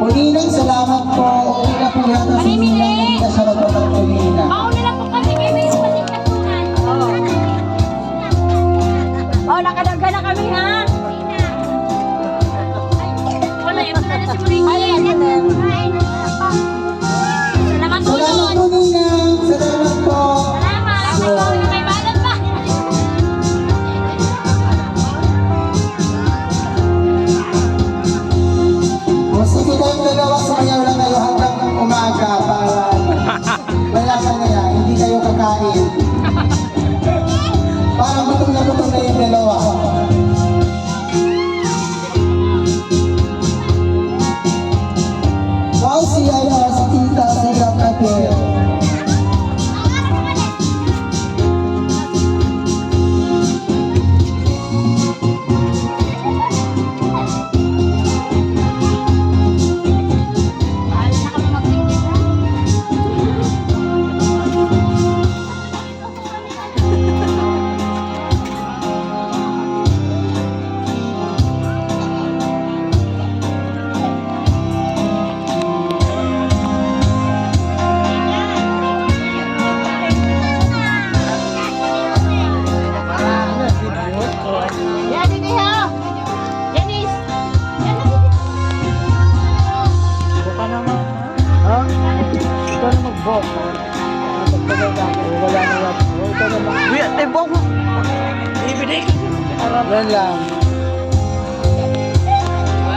Kuninang, salamat po. Okay na po yata si Ninang. Hindi na siya magpapagpulina. Mauna lang po kami kayo may pating katungan. Oh, nakadaga na kami ha. Wala, ito na na si Marini. Salamat po Salamat doon. po, Ninang. Salamat po. Salamat. May balat pa. O sige kayong dalawa, sumayaw lang kayo hanggang umaga para wala ka na yan, hindi kayo kakain. Parang gutom na yung dalawa. Wow, si Tita, si Kapatid. Yan, dito ha. Yanis. Buka naman. Ha? Ikaw na mag-book. Pagpagay ka ako, wala na lang. Ikaw na lang. Uy, ay, buka mo. Ibigay. Yan lang.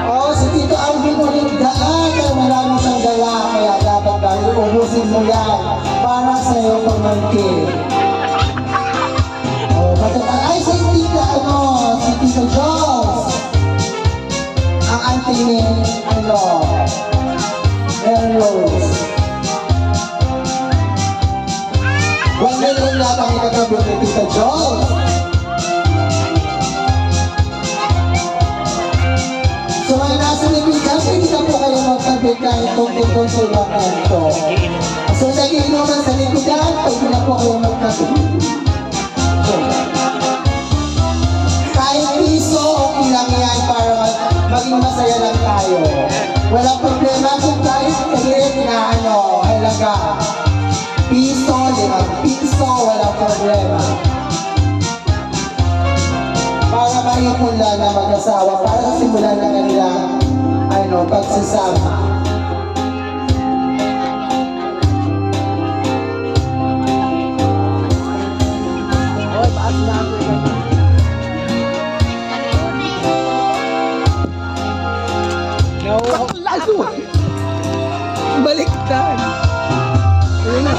Oh, si Tito Alvin ulit daan kaya marami siyang dala kaya dapat tayo ubusin mo yan para sa iyo pamangkin. Oh, ay si Tita si Tito Jones. Ang auntie ni Mary Rose. Huwag na rin lahat ang ikagabot ni Tito Jones. So mga nasa libigan, pwede na po kayo magkabit kahit tungkol sa ibang kanto. So nag-iinuman sa libigan, pwede na po kayo magkabit. Kahit piso, okay lang yan para maging masaya lang tayo. Walang problema kung kahit kalit na halaga. Piso, 5 piso, walang problema. Para mahimula na mag-asawa, para simulan na kanila pagsasama. Hoy, paas na ako. Lago! Baliktad! Ayun na.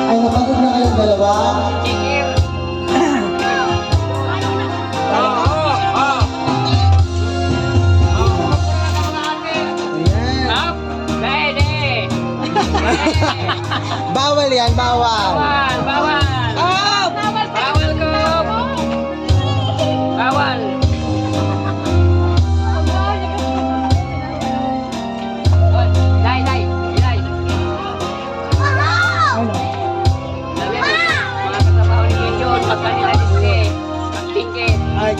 Ay, napagod na kayong dalawa? Bawal yan, bawal! Bawal. Oh! Bawal ko. Bawal. Dai. Ano? Mga katrabaho ni Gideon, pagkanila display. Mag-ticket. Ay,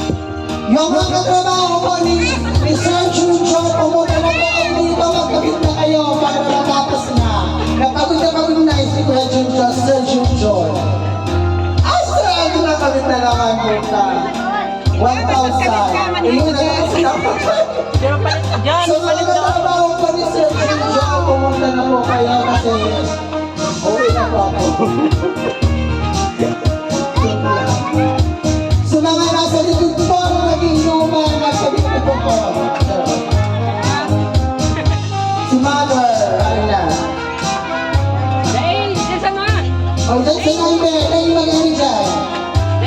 Yung mga katrabaho ko ni Sir Junjo, pumunta na po kayo dito, magkabit na kayo para matapos na. Napagod na si Kuya Junjo, Sir Junjo. Sir, ano na kabit na naman punta? 1,000. Iyon na lang dapat. So mga katrabaho ko ni Sir Junjo, pumunta na po kayo kasi uwi na po ako. So mga nasa likod po, naging luma, nagkabit na po po. Si Mother, ano na? Dahil, dyan sa mga. O, dyan sa number, na yung mag-ari dyan.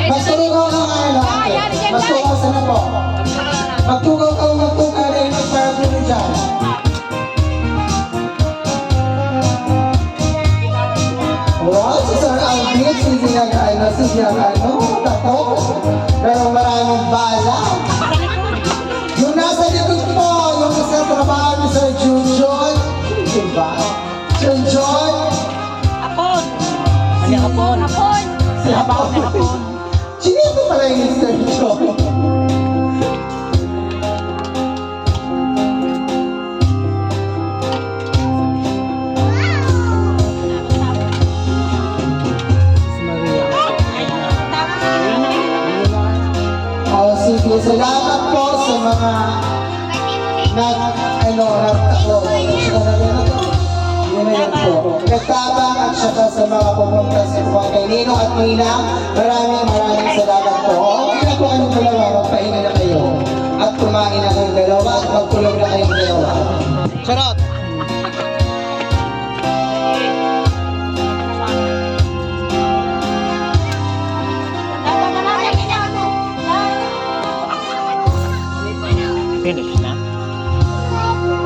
Magtugaw ka ano, magtugaw sa na po. Magtugaw na yung magparagulo dyan. Wow, si Sir Alvin, tato. Pero maraming bala. Yung nasa likod po, yung isa po sige, salamat po sa mga nagtabang at saka sa mga pumunta sa mga kay Ninong at Ninang. Maraming salamat po. Okay na po kayong dalawa, magpahinga na kayo. At kumain na kayong dalawa at magkulog na kayong dalawa. Charot! Finish na.